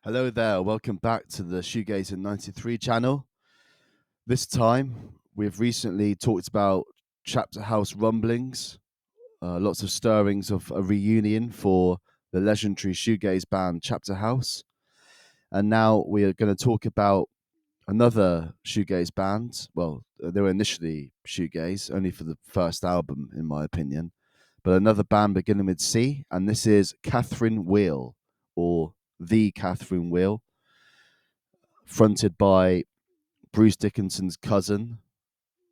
Hello there, welcome back to the Shoegazer 93 channel. This time, we've recently talked about Chapterhouse rumblings, lots of stirrings of a reunion for the legendary shoegaze band Chapterhouse. And now we are going to talk about another shoegaze band. Well, they were initially shoegaze, only for the first album, in my opinion. But another band beginning with C, and this is Catherine Wheel, or The Catherine Wheel, fronted by Bruce Dickinson's cousin,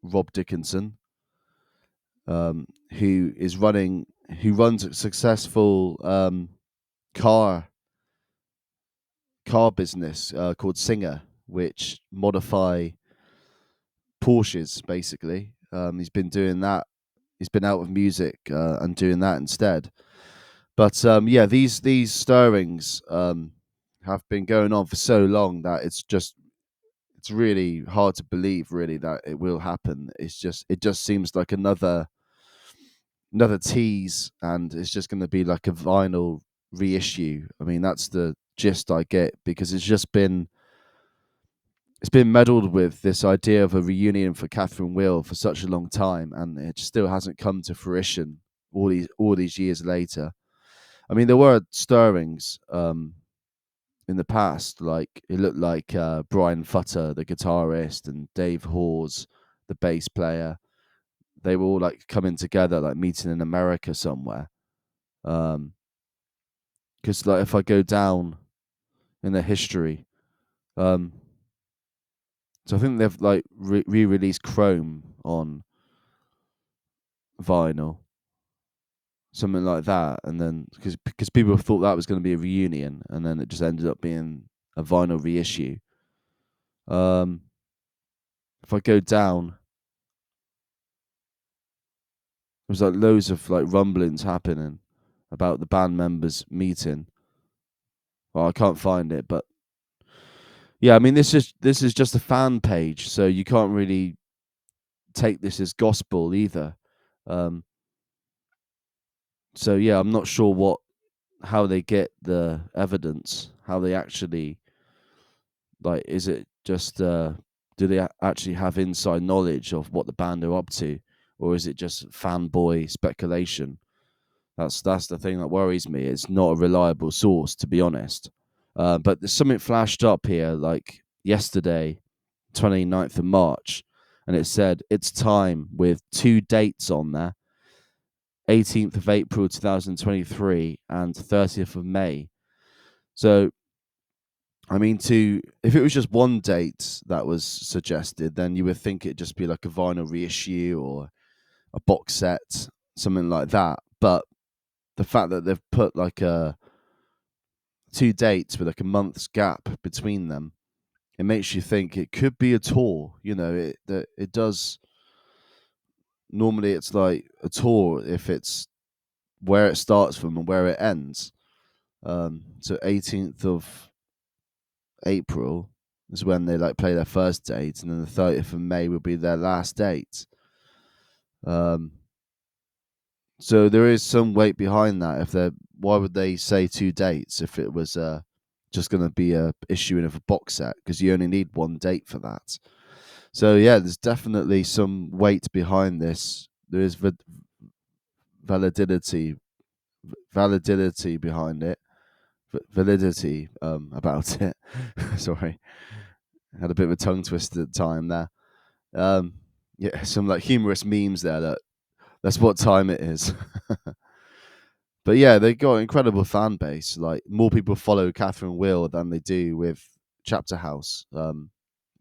Rob Dickinson, who runs a successful car business called Singer, which modify Porsches basically. He's been doing that. He's been out of music and doing that instead. But yeah, these stirrings have been going on for so long that it's really hard to believe really that it will happen. It just seems like another tease, and it's just going to be like a vinyl reissue. I mean, that's the gist I get, because it's been meddled with, this idea of a reunion for Catherine Wheel, for such a long time, and it still hasn't come to fruition all these years later. I mean, there were stirrings in the past, like it looked like Brian Futter, the guitarist, and Dave Hawes, the bass player. They were all like coming together, like meeting in America somewhere. Because like if I go down in their history, um, so I think they've like re-released Chrome on vinyl, something like that, and then because people thought that was going to be a reunion, and then it just ended up being a vinyl reissue. If I go down, there's like loads of like rumblings happening about the band members meeting. Well, I can't find it, but yeah, I mean this is just a fan page, so you can't really take this as gospel either. Um, so yeah, I'm not sure how they get the evidence, how they actually, like, is it just do they actually have inside knowledge of what the band are up to, or is it just fanboy speculation? That's the thing that worries me. It's not a reliable source, to be honest. But there's something flashed up here, like yesterday, 29th of March, and it said it's time, with two dates on there: 18th of April 2023 and 30th of May. So, I mean, if it was just one date that was suggested, then you would think it'd just be like a vinyl reissue or a box set, something like that. But the fact that they've put like two dates with like a month's gap between them, it makes you think it could be a tour. You know, it does. Normally, it's like a tour if it's where it starts from and where it ends. So 18th of April is when they like play their first date, and then the 30th of May will be their last date. Um, so there is some weight behind that. Why would they say two dates if it was just going to be a issuing of a box set? Because you only need one date for that. So yeah, there's definitely some weight behind this. There is validity behind it, validity about it. Sorry, I had a bit of a tongue twister at the time there. Yeah, some like humorous memes there. That's what time it is. But yeah, they got an incredible fan base. Like, more people follow Catherine Wheel than they do with Chapterhouse. They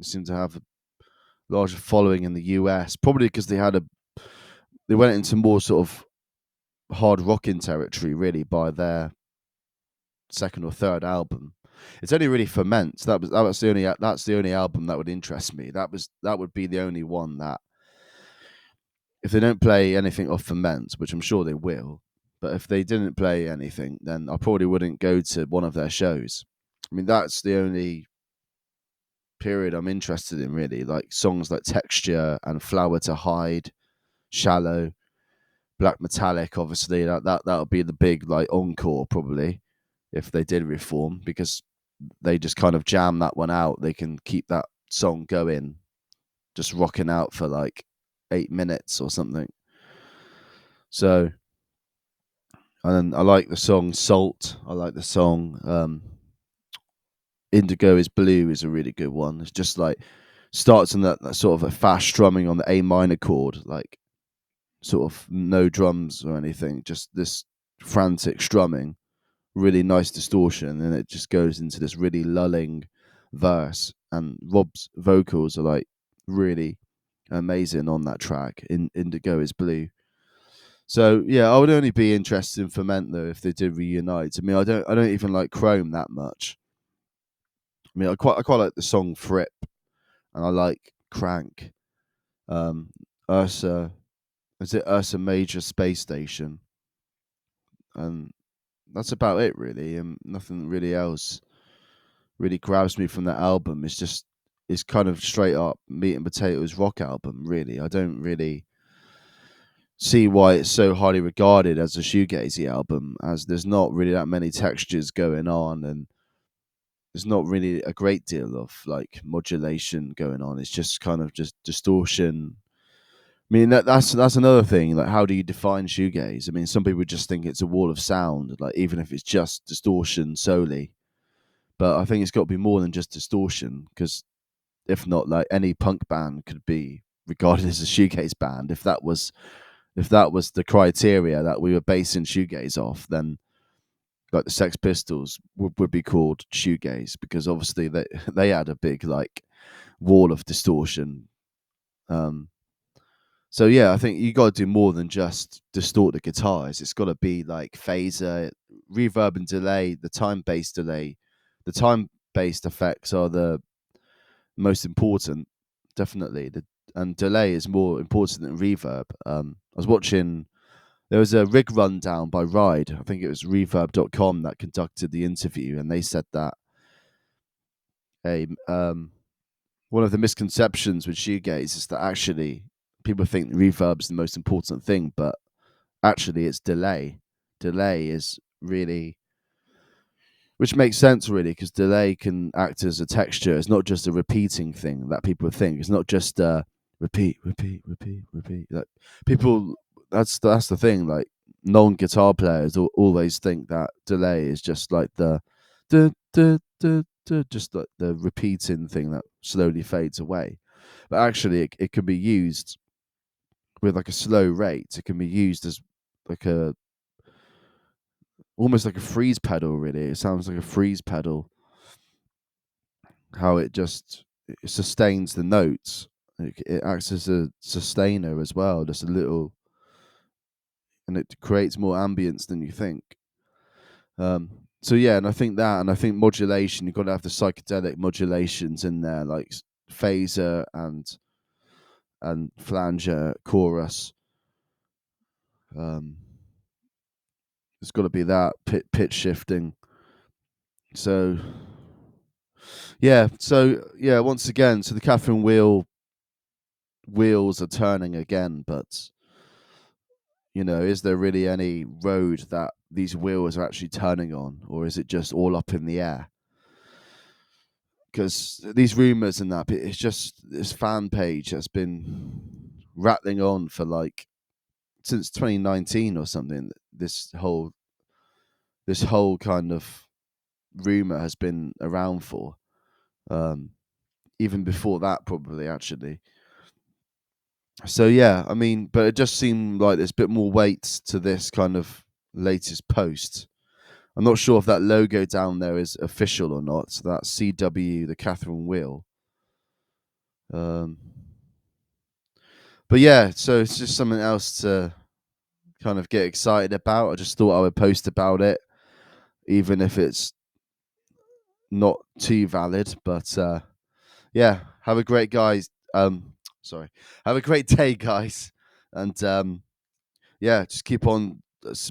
seem to have a larger following in the US, probably because they went into more sort of hard rocking territory really by their second or third album. It's only really Ferment. That's the only album that would interest me. That would be the only one that, if they don't play anything off Ferment, which I'm sure they will, but if they didn't play anything, then I probably wouldn't go to one of their shows. I mean, that's the only period I'm interested in, really. Like songs like Texture and Flower to Hide, Shallow, Black Metallic, obviously. That would be the big like encore, probably, if they did reform, because they just kind of jam that one out, they can keep that song going, just rocking out for like 8 minutes or something. So, and I like the song Salt. I like the song Indigo is Blue is a really good one. It's just like starts on that sort of a fast strumming on the A minor chord, like sort of no drums or anything, just this frantic strumming, really nice distortion, and it just goes into this really lulling verse. And Rob's vocals are like really amazing on that track. Indigo is Blue. So yeah, I would only be interested in Ferment though if they did reunite. I mean, I don't even like Chrome that much. I mean, I quite like the song Fripp, and I like Crank. Um, Ursa, is it Ursa Major Space Station? And that's about it really, and nothing really else really grabs me from that album. It's kind of straight up meat and potatoes rock album. Really, I don't really see why it's so highly regarded as a shoegazy album, as there's not really that many textures going on, and there's not really a great deal of like modulation going on. It's just kind of just distortion. I mean that's another thing. Like, how do you define shoegaze? I mean, some people just think it's a wall of sound, like even if it's just distortion solely. But I think it's got to be more than just distortion, because if not, like any punk band could be regarded as a shoegaze band. If that was the criteria that we were basing shoegaze off, then like the Sex Pistols would be called shoegaze, because obviously they had a big like wall of distortion. Um, so yeah, I think you got to do more than just distort the guitars. It's got to be like phaser, reverb, and delay. The time-based effects are the most important, definitely. And delay is more important than reverb. I was watching. There was a rig rundown by Ride. I think it was Reverb.com that conducted the interview, and they said that a one of the misconceptions with shoegaze is that actually people think reverb's the most important thing, but actually it's delay. Delay is really, which makes sense really, because delay can act as a texture. It's not just a repeating thing that people think. It's not just repeat, repeat, repeat, repeat. Like people, that's the thing. Like non-guitar players always think that delay is just like the, just like the repeating thing that slowly fades away. But actually, it can be used with like a slow rate. It can be used as like a almost like a freeze pedal. Really, it sounds like a freeze pedal. How it sustains the notes. It acts as a sustainer as well, just a little, and it creates more ambience than you think. So yeah, and I think modulation. You've got to have the psychedelic modulations in there, like phaser and flanger, chorus. Um, there's got to be that pitch shifting. So yeah, once again, so the Catherine wheels are turning again, but is there really any road that these wheels are actually turning on, or is it just all up in the air? Because these rumors and that, it's just this fan page that's been rattling on for like since 2019 or something. This whole kind of rumor has been around for, um, even before that, probably actually. So yeah, I mean, but it just seemed like there's a bit more weight to this kind of latest post. I'm not sure if that logo down there is official or not. So that's CW, the Catherine Wheel. Um, but yeah, so it's just something else to kind of get excited about. I just thought I would post about it, even if it's not too valid. But yeah, have a great guys. Sorry, have a great day, guys, and yeah, just keep on.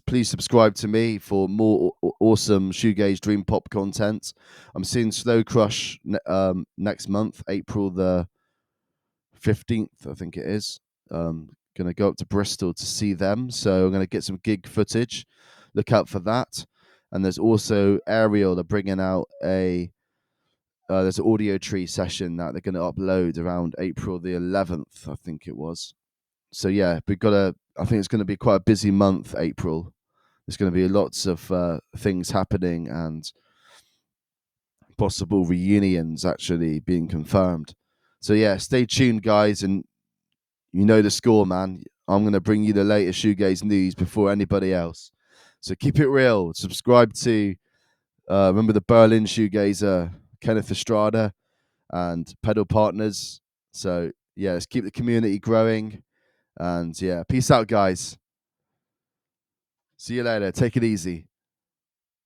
Please subscribe to me for more awesome shoegaze dream pop content. I'm seeing Slow Crush next month, April the 15th, I think it is. Going to go up to Bristol to see them, so I'm going to get some gig footage. Look out for that. And there's also Ariel. They're bringing out a there's an audio tree session that they're going to upload around April the 11th, I think it was. So yeah, I think it's going to be quite a busy month, April. There's going to be lots of things happening and possible reunions actually being confirmed. So yeah, stay tuned, guys, and you know the score, man. I'm going to bring you the latest shoegaze news before anybody else. So keep it real. Subscribe to remember the Berlin shoegazer Kenneth Estrada and Pedal Partners. So yeah, let's keep the community growing. And yeah, peace out, guys. See you later. Take it easy.